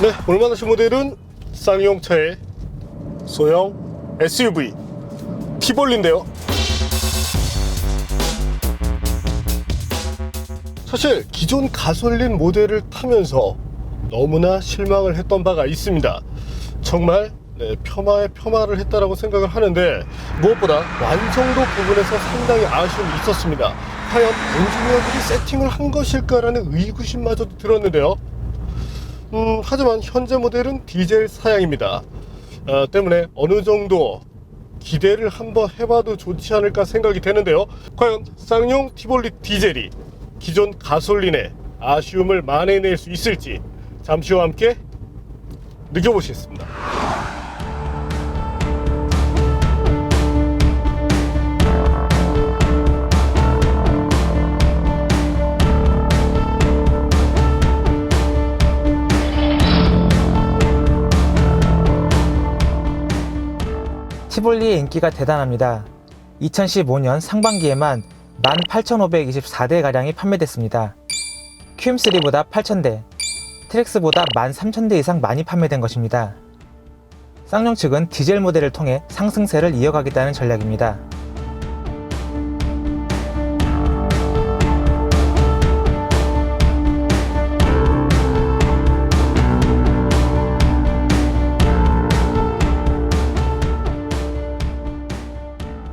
네, 오늘 만나신 모델은 쌍용차의 소형 SUV 티볼리인데요. 사실 기존 가솔린 모델을 타면서 너무나 실망을 했던 바가 있습니다. 정말 폄하에 폄하를 했다라고 생각을 하는데, 무엇보다 완성도 부분에서 상당히 아쉬움이 있었습니다. 과연 엔지니어들이 세팅을 한 것일까라는 의구심마저도 들었는데요. 하지만 현재 모델은 디젤 사양입니다. 때문에 어느 정도 기대를 한번 해봐도 좋지 않을까 생각이 되는데요. 과연 쌍용 티볼리 디젤이 기존 가솔린의 아쉬움을 만회해낼 수 있을지 잠시 후 함께 느껴보시겠습니다. 티볼리의 인기가 대단합니다. 2015년 상반기에만 18,524대가량이 판매됐습니다. QM3보다 8,000대, 트랙스보다 13,000대 이상 많이 판매된 것입니다. 쌍용 측은 디젤 모델을 통해 상승세를 이어가겠다는 전략입니다.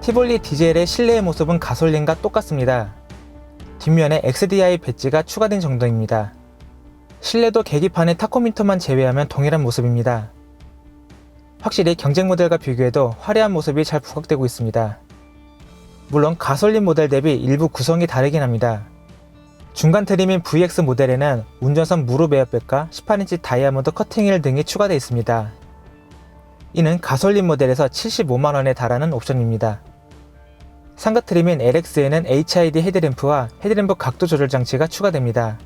티볼리 디젤의 실내의 모습은 가솔린과 똑같습니다. 뒷면에 XDI 배지가 추가된 정도입니다. 실내도 계기판의 타코미터만 제외하면 동일한 모습입니다. 확실히 경쟁 모델과 비교해도 화려한 모습이 잘 부각되고 있습니다. 물론 가솔린 모델 대비 일부 구성이 다르긴 합니다. 중간 트림인 VX 모델에는 운전석 무릎 에어백과 18인치 다이아몬드 커팅휠 등이 추가되어 있습니다. 이는 가솔린 모델에서 75만원에 달하는 옵션입니다. 상가 트림인 LX에는 HID 헤드램프와 헤드램프 각도 조절 장치가 추가됩니다.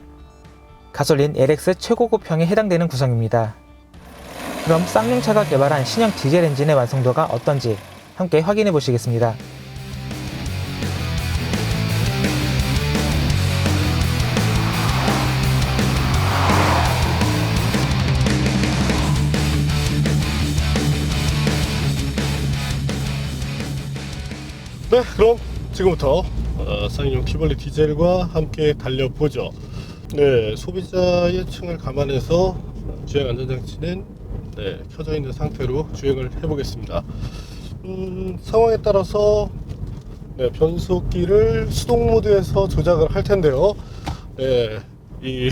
가솔린 LX 최고급형에 해당되는 구성입니다. 그럼 쌍용차가 개발한 신형 디젤 엔진의 완성도가 어떤지 함께 확인해 보시겠습니다. 네, 그럼 지금부터 쌍용 티볼리 디젤과 함께 달려보죠. 네, 소비자의 층을 감안해서 주행 안전장치는 켜져 있는 상태로 주행을 해보겠습니다. 상황에 따라서 변속기를 수동 모드에서 조작을 할 텐데요. 이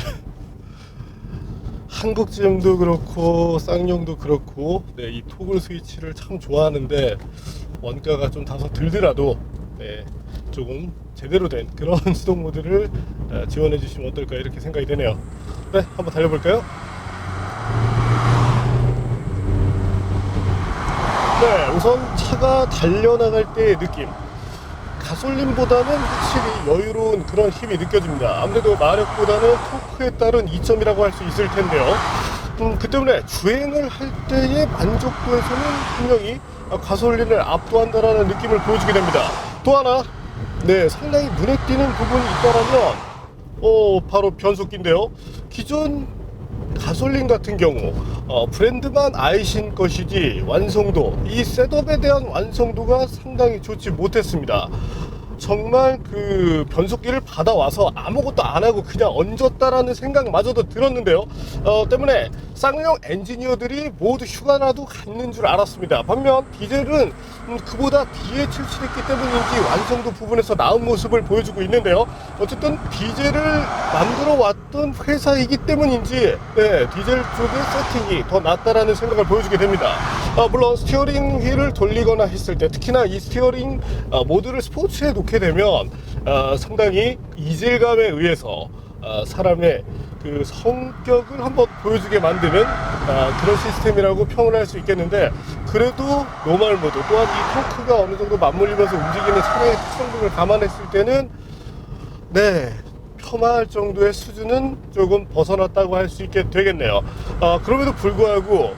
한국 GM도 그렇고 쌍용도 그렇고 이 토글 스위치를 참 좋아하는데, 원가가 좀 다소 들더라도 조금 제대로 된 그런 수동 모드를 지원해 주시면 어떨까 이렇게 생각이 되네요. 네, 한번 달려볼까요? 네, 우선 차가 달려나갈 때의 느낌, 가솔린보다는 확실히 여유로운 그런 힘이 느껴집니다. 아무래도 마력보다는 토크에 따른 이점이라고 할 수 있을 텐데요. 그 때문에 주행을 할 때의 만족도에서는 분명히 가솔린을 압도한다라는 느낌을 보여주게 됩니다. 또 하나, 상당히 눈에 띄는 부분이 있다라면 바로 변속기인데요. 기존 가솔린 같은 경우 브랜드만 아이신 것이지 완성도, 이 셋업에 대한 완성도가 상당히 좋지 못했습니다. 정말 그 변속기를 받아와서 아무것도 안 하고 그냥 얹었다라는 생각마저도 들었는데요. 때문에 쌍용 엔지니어들이 모두 휴가라도 갔는 줄 알았습니다. 반면 디젤은 그보다 뒤에 출시됐기 때문인지 완성도 부분에서 나은 모습을 보여주고 있는데요. 어쨌든 디젤을 만들어 왔던 회사이기 때문인지 디젤 쪽의 세팅이 더 낫다라는 생각을 보여주게 됩니다. 물론 스티어링 휠을 돌리거나 했을 때, 특히나 이 스티어링 모드를 스포츠에 놓게 되면 상당히 이질감에 의해서 사람의 그 성격을 한번 보여주게 만드는 그런 시스템이라고 평을 할 수 있겠는데, 그래도 노멀 모드 또한 이 토크가 어느 정도 맞물리면서 움직이는 차량의 특성 등을 감안했을 때는 폄하할 정도의 수준은 조금 벗어났다고 할 수 있게 되겠네요. 그럼에도 불구하고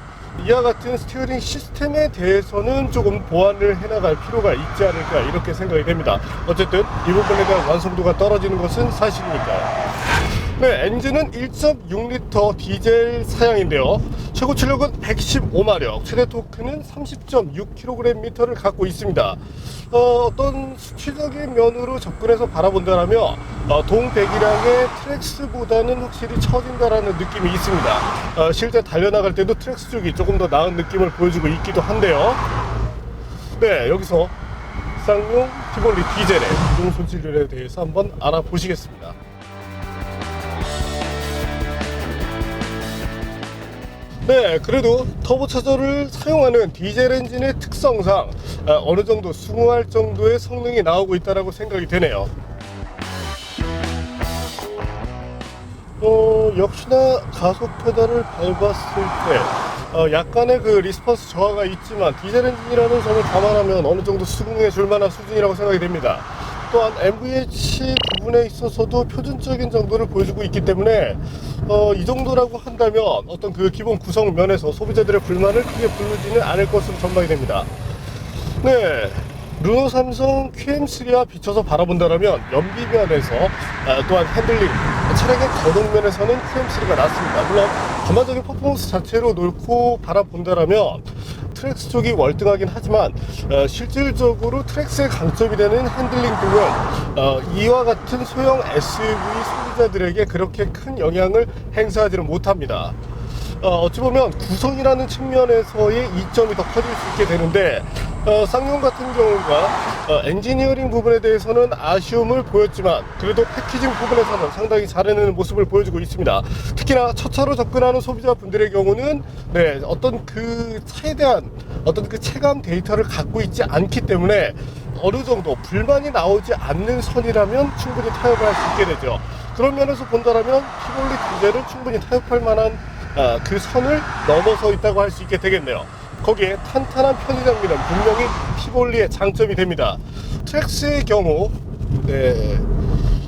이와 같은 스티어링 시스템에 대해서는 조금 보완을 해나갈 필요가 있지 않을까 이렇게 생각이 됩니다. 어쨌든 이 부분에 대한 완성도가 떨어지는 것은 사실이니까요. 네, 엔진은 1.6L 디젤 사양인데요. 최고 출력은 115마력, 최대 토크는 30.6kgm를 갖고 있습니다. 어떤 수치적인 면으로 접근해서 바라본다면 동배기량의 트랙스보다는 확실히 처진다라는 느낌이 있습니다. 실제 달려나갈 때도 트랙스 쪽이 조금 더 나은 느낌을 보여주고 있기도 한데요. 네, 여기서 쌍용 티볼리 디젤의 이동 손실률에 대해서 한번 알아보시겠습니다. 네, 그래도 터보차저를 사용하는 디젤 엔진의 특성상 어느 정도 수긍할 정도의 성능이 나오고 있다고 생각이 되네요. 역시나 가속 페달을 밟았을 때 약간의 그 리스폰스 저하가 있지만 디젤 엔진이라는 점을 감안하면 어느 정도 수긍해 줄 만한 수준이라고 생각이 됩니다. 또한 MVH 부분에 있어서도 표준적인 정도를 보여주고 있기 때문에 이 정도라고 한다면 어떤 그 기본 구성 면에서 소비자들의 불만을 크게 부르지는 않을 것으로 전망이 됩니다. 네, 르노 삼성 QM3와 비춰서 바라본다면 연비면에서 또한 핸들링, 차량의 거동면에서는 QM3가 낫습니다. 물론 전반적인 퍼포먼스 자체로 놓고 바라본다면 트랙스 쪽이 월등하긴 하지만 실질적으로 트랙스의 강점이 되는 핸들링 등은 이와 같은 소형 SUV 소비자들에게 그렇게 큰 영향을 행사하지는 못합니다. 어찌 보면 구성이라는 측면에서의 이점이 더 커질 수 있게 되는데 쌍용 같은 경우가 엔지니어링 부분에 대해서는 아쉬움을 보였지만 그래도 패키징 부분에서는 상당히 잘해내는 모습을 보여주고 있습니다. 특히나 첫 차로 접근하는 소비자분들의 경우는 네, 어떤 그 차에 대한 어떤 그 체감 데이터를 갖고 있지 않기 때문에 어느 정도 불만이 나오지 않는 선이라면 충분히 타협을 할 수 있게 되죠. 그런 면에서 본다면 티볼리 디젤은 충분히 타협할 만한 그 선을 넘어서 있다고 할 수 있게 되겠네요. 거기에 탄탄한 편의 장비는 분명히 티볼리의 장점이 됩니다. 트랙스의 경우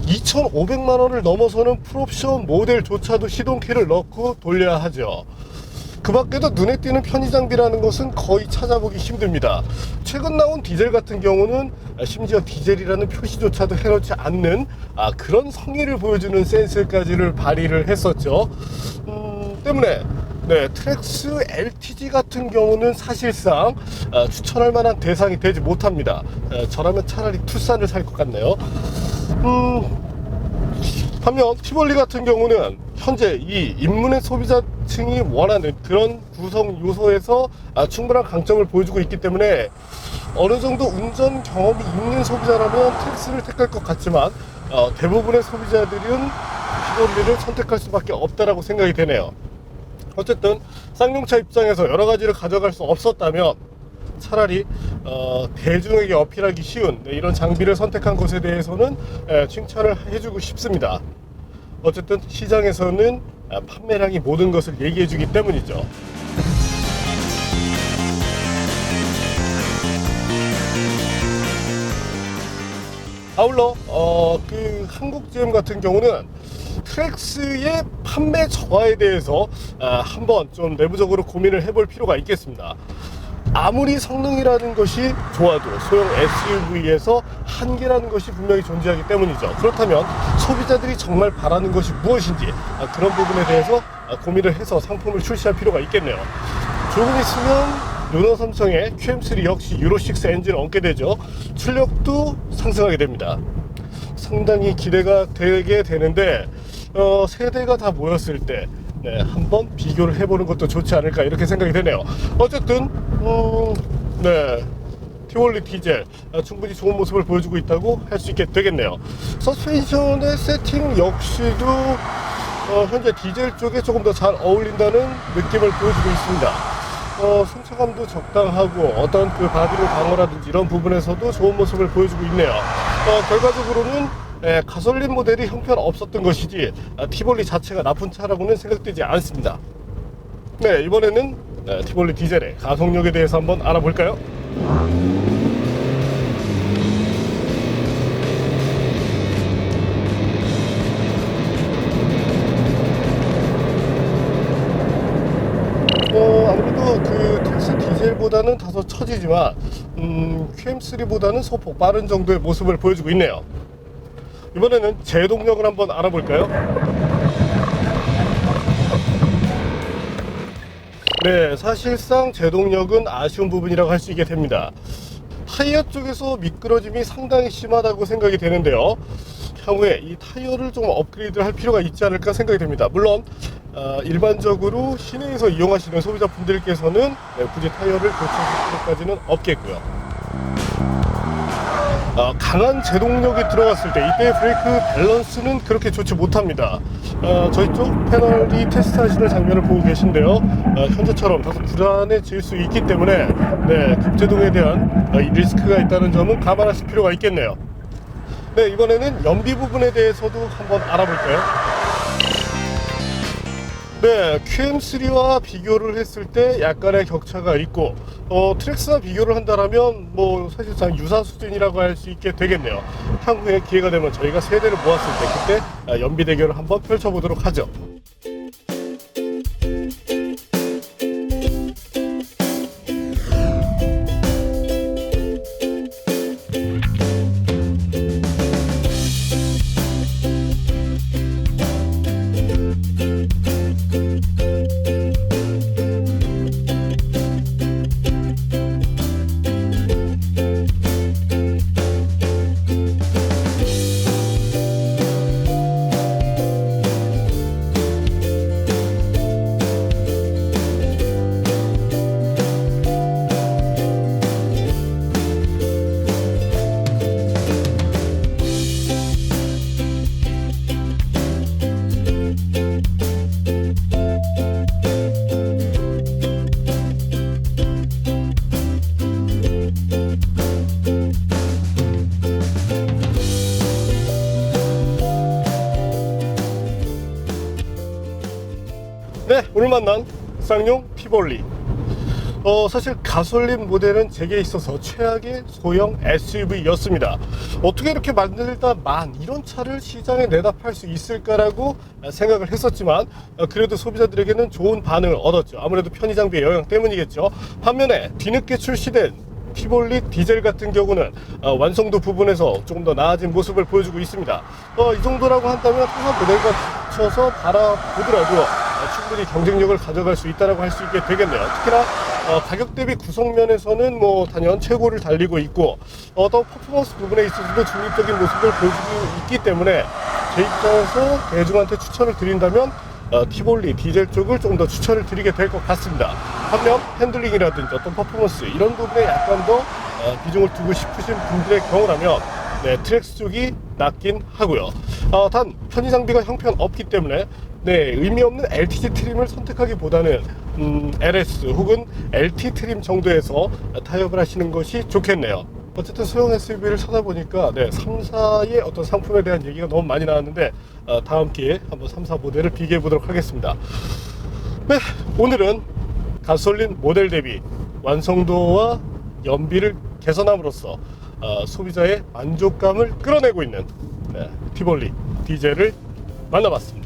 2,500만 원을 넘어서는 풀옵션 모델조차도 시동키를 넣고 돌려야 하죠. 그 밖에도 눈에 띄는 편의 장비라는 것은 거의 찾아보기 힘듭니다. 최근 나온 디젤 같은 경우는 심지어 디젤이라는 표시조차도 해놓지 않는 그런 성의를 보여주는 센스까지를 발휘를 했었죠. 때문에 트랙스 LTG 같은 경우는 사실상 추천할 만한 대상이 되지 못합니다. 저라면 차라리 투싼을 살 것 같네요. 반면 티볼리 같은 경우는 현재 이 입문의 소비자층이 원하는 그런 구성 요소에서 충분한 강점을 보여주고 있기 때문에 어느 정도 운전 경험이 있는 소비자라면 트랙스를 택할 것 같지만 대부분의 소비자들은 티볼리를 선택할 수밖에 없다라고 생각이 되네요. 어쨌든 쌍용차 입장에서 여러 가지를 가져갈 수 없었다면 차라리 대중에게 어필하기 쉬운 이런 장비를 선택한 것에 대해서는 칭찬을 해주고 싶습니다. 어쨌든 시장에서는 판매량이 모든 것을 얘기해 주기 때문이죠. 아울러 그 한국 GM 같은 경우는 트랙스의 판매 저하에 대해서 한번 좀 내부적으로 고민을 해볼 필요가 있겠습니다. 아무리 성능이라는 것이 좋아도 소형 SUV에서 한계라는 것이 분명히 존재하기 때문이죠. 그렇다면 소비자들이 정말 바라는 것이 무엇인지 그런 부분에 대해서 고민을 해서 상품을 출시할 필요가 있겠네요. 조금 있으면 르노 삼성의 QM3 역시 유로6 엔진을 얹게 되죠. 출력도 상승하게 됩니다. 상당히 기대가 되게 되는데 세대가 다 모였을 때 한번 비교를 해보는 것도 좋지 않을까 이렇게 생각이 되네요. 어쨌든 티볼리 디젤 충분히 좋은 모습을 보여주고 있다고 할 수 있게 되겠네요. 서스펜션의 세팅 역시도 현재 디젤 쪽에 조금 더 잘 어울린다는 느낌을 보여주고 있습니다. 승차감도 적당하고 어떤 그 바디로 방어라든지 이런 부분에서도 좋은 모습을 보여주고 있네요. 결과적으로는 가솔린 모델이 형편없었던 것이지 티볼리 자체가 나쁜 차라고는 생각되지 않습니다. 이번에는 티볼리 디젤의 가속력에 대해서 한번 알아볼까요? 아무래도 그 텍스 디젤보다는 다소 처지지만 QM3보다는 소폭 빠른 정도의 모습을 보여주고 있네요. 이번에는 제동력을 한번 알아볼까요? 네, 사실상 제동력은 아쉬운 부분이라고 할 수 있게 됩니다. 타이어 쪽에서 미끄러짐이 상당히 심하다고 생각이 되는데요. 향후에 이 타이어를 좀 업그레이드 할 필요가 있지 않을까 생각이 됩니다. 물론 일반적으로 시내에서 이용하시는 소비자분들께서는 굳이 타이어를 교체할 필요까지는 없겠고요. 강한 제동력이 들어갔을 때 이때 브레이크 밸런스는 그렇게 좋지 못합니다. 저희 쪽 패널이 테스트 하시는 장면을 보고 계신데요. 현재처럼 다소 불안해질 수 있기 때문에 급제동에 대한 이 리스크가 있다는 점은 감안하실 필요가 있겠네요. 네, 이번에는 연비 부분에 대해서도 한번 알아볼까요? 네, QM3와 비교를 했을 때 약간의 격차가 있고 트랙스와 비교를 한다면 뭐 사실상 유사 수준이라고 할 수 있게 되겠네요. 향후에 기회가 되면 저희가 세 대를 모았을 때 그때 연비 대결을 한번 펼쳐보도록 하죠. 네, 오늘 만난 쌍용 티볼리. 사실 가솔린 모델은 제게 있어서 최악의 소형 SUV였습니다. 어떻게 이렇게 만들다만 이런 차를 시장에 내다 팔 수 있을까라고 생각을 했었지만 그래도 소비자들에게는 좋은 반응을 얻었죠. 아무래도 편의 장비의 영향 때문이겠죠. 반면에 뒤늦게 출시된 티볼리 디젤 같은 경우는 완성도 부분에서 조금 더 나아진 모습을 보여주고 있습니다. 이 정도라고 한다면 타사 모델과 붙여서 바라보더라도 충분히 경쟁력을 가져갈 수 있다고 할 수 있게 되겠네요. 특히나 가격 대비 구성면에서는 뭐 단연 최고를 달리고 있고 또 퍼포먼스 부분에 있어서도 중립적인 모습을 보여주고 있기 때문에 제 입장에서 대중한테 추천을 드린다면 티볼리 디젤 쪽을 좀 더 추천을 드리게 될 것 같습니다. 반면 핸들링이라든지 어떤 퍼포먼스 이런 부분에 약간 더 비중을 두고 싶으신 분들의 경우라면 트랙스 쪽이 낫긴 하고요. 단 편의 장비가 형편없기 때문에 의미 없는 LTG 트림을 선택하기보다는 LS 혹은 LT 트림 정도에서 타협을 하시는 것이 좋겠네요. 어쨌든 소형 SUV를 찾아보니까 3사의 어떤 상품에 대한 얘기가 너무 많이 나왔는데 다음 기회에 한번 3사 모델을 비교해 보도록 하겠습니다. 네, 오늘은 가솔린 모델 대비 완성도와 연비를 개선함으로써 소비자의 만족감을 끌어내고 있는 티볼리 디젤을 만나봤습니다.